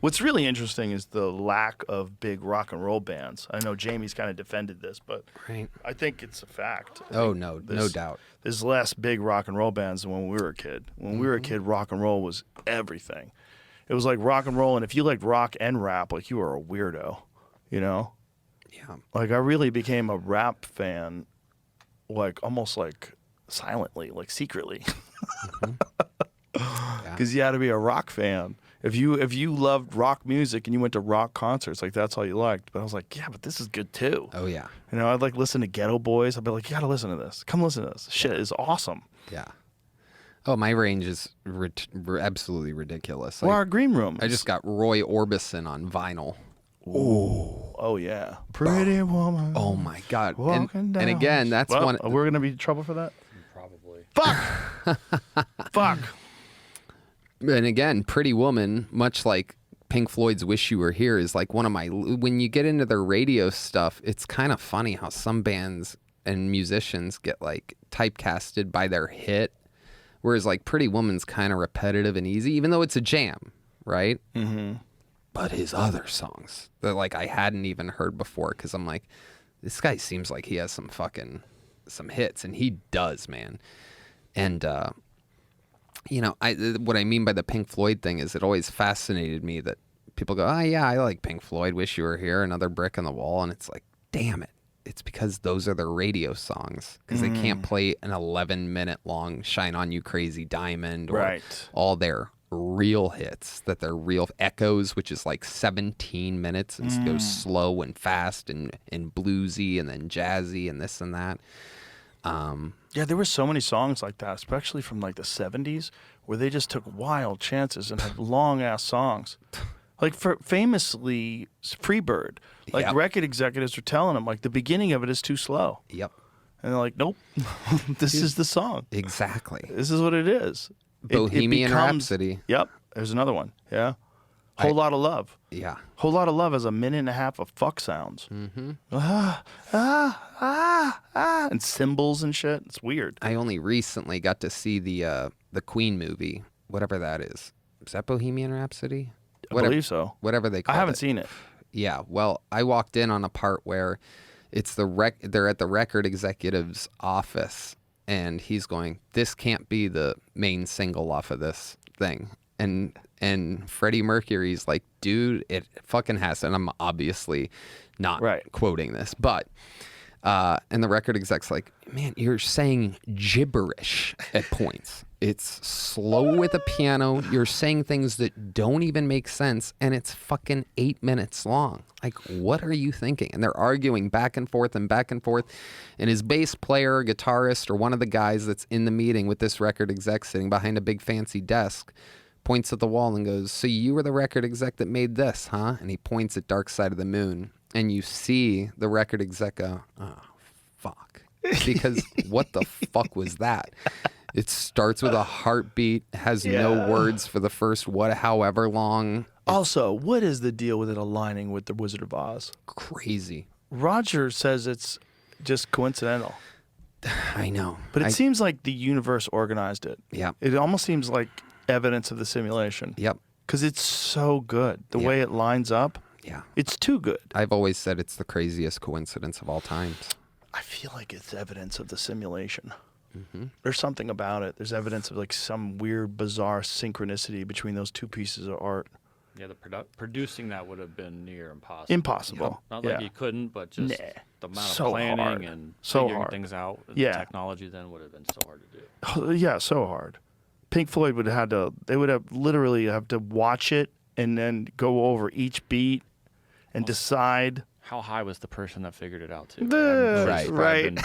What's really interesting is the lack of big rock and roll bands. I know Jamie's kind of defended this, but I think it's a fact. No doubt. There's less big rock and roll bands than when we were a kid. When we were a kid, rock and roll was everything. It was like rock and roll, and if you liked rock and rap, like you were a weirdo, you know? Yeah. Like I really became a rap fan, like almost like silently, like secretly. Because you had to be a rock fan. If you loved rock music and you went to rock concerts, like that's all you liked. But I was like, yeah, but this is good too. Oh yeah. You know, I'd like listen to Ghetto Boys. I'd be like, you gotta listen to this. Come listen to this. Shit is awesome. Yeah. Oh, my range is absolutely ridiculous. Well, our green room. I just got Roy Orbison on vinyl. Ooh. Oh yeah. Pretty woman. Oh my God. And again, that's one. We're gonna be in trouble for that. Probably. Fuck. Fuck. And again, Pretty Woman, much like Pink Floyd's Wish You Were Here, is like one of my, when you get into their radio stuff, it's kind of funny how some bands and musicians get like typecasted by their hit, whereas like Pretty Woman's kind of repetitive and easy, even though it's a jam, right? Mm-hmm. But his other songs that like I hadn't even heard before, because I'm like, this guy seems like he has some hits, and he does, man. And you know, what I mean by the Pink Floyd thing is it always fascinated me that people go, oh yeah, I like Pink Floyd, Wish You Were Here, Another Brick in the Wall, and it's like, damn it. It's because those are their radio songs, because they can't play an 11-minute long Shine On You Crazy Diamond or all their real hits, that they're real Echoes, which is like 17 minutes and goes slow and fast and bluesy and then jazzy and this and that. Yeah, there were so many songs like that, especially from like the 70s, where they just took wild chances and had long-ass songs. Like famously, Freebird. Like record executives were telling them, like, the beginning of it is too slow. Yep. And they're like, nope, this is the song. Exactly. This is what it is. Bohemian Rhapsody. Yep. There's another one. Yeah. Whole Lot of Love. Yeah. Whole Lot of Love has 1.5 minutes of fuck sounds. Mm-hmm. And cymbals and shit. It's weird. I only recently got to see the Queen movie, whatever that is. Is that Bohemian Rhapsody? I believe so. Whatever they call it. I haven't seen it. Yeah. Well, I walked in on a part where it's they're at the record executive's office, and he's going, this can't be the main single off of this thing. And Freddie Mercury's like, dude, it fucking has to. And I'm obviously not quoting this, but and the record exec's like, man, you're saying gibberish at points. It's slow with a piano. You're saying things that don't even make sense, and it's fucking 8 minutes long. Like, what are you thinking? And they're arguing back and forth and back and forth. And his bass player or guitarist or one of the guys that's in the meeting with this record exec sitting behind a big fancy desk points at the wall and goes, so you were the record exec that made this, huh? And he points at Dark Side of the Moon. And you see the record exec go, oh, fuck. Because what the fuck was that? It starts with a heartbeat, has no words for the first however long. Also, what is the deal with it aligning with The Wizard of Oz? Crazy. Roger says it's just coincidental. I know. But it seems like the universe organized it. Yeah. It almost seems like evidence of the simulation. Yep. Because it's so good. The way it lines up. Yeah. It's too good. I've always said it's the craziest coincidence of all times. I feel like it's evidence of the simulation. Mm-hmm. There's something about it. There's evidence of like some weird, bizarre synchronicity between those two pieces of art. Yeah, the producing that would have been near impossible. Impossible. Not like you couldn't, but just the amount of planning and figuring things out. The technology then would have been so hard to do. Oh, yeah, so hard. Pink Floyd would have had to. They would have literally have to watch it and then go over each beat and decide. How high was the person that figured it out too? Right. Been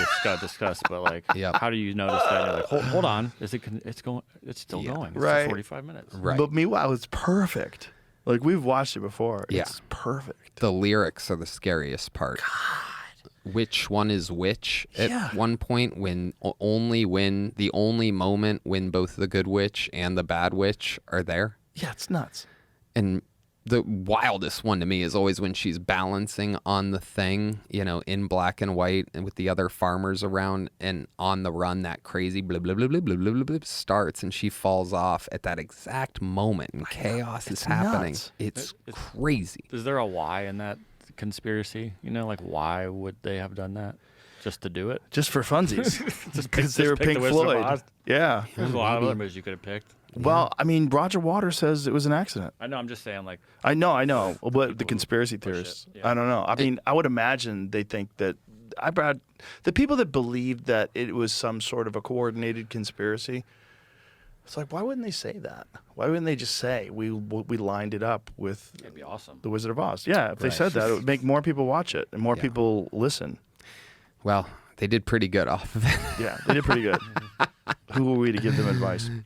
discussed, but like, how do you notice that? And you're like, hold on, it's going? It's still going. It's still 45 minutes. Right. But meanwhile, it's perfect. Like we've watched it before. Yeah. It's perfect. The lyrics are the scariest part. God. Which one is which? At one point, the only moment when both the good witch and the bad witch are there. Yeah, it's nuts. And the wildest one to me is always when she's balancing on the thing, in black and white and with the other farmers around, and on the run, that crazy blah, blah, blah, blah, blah, blah, blah, blah starts, and she falls off at that exact moment, and chaos is happening. Nuts. It's crazy. Is there a why in that conspiracy? Like why would they have done that? Just to do it? Just for funsies. Because they were pick Pink the Wizard of Floyd. Oz. Yeah. There's a lot of other movies you could have picked. Well, I mean, Roger Waters says it was an accident. I know. I'm just saying, like. I know. But the conspiracy theorists, yeah. I don't know. I mean, I would imagine they think that the people that believed that it was some sort of a coordinated conspiracy. It's like, why wouldn't they say that? Why wouldn't they just say we lined it up with It'd be awesome. The Wizard of Oz? Yeah, if they said that, it would make more people watch it and more people listen. Well, they did pretty good off of it. Yeah, they did pretty good. Who were we to give them advice?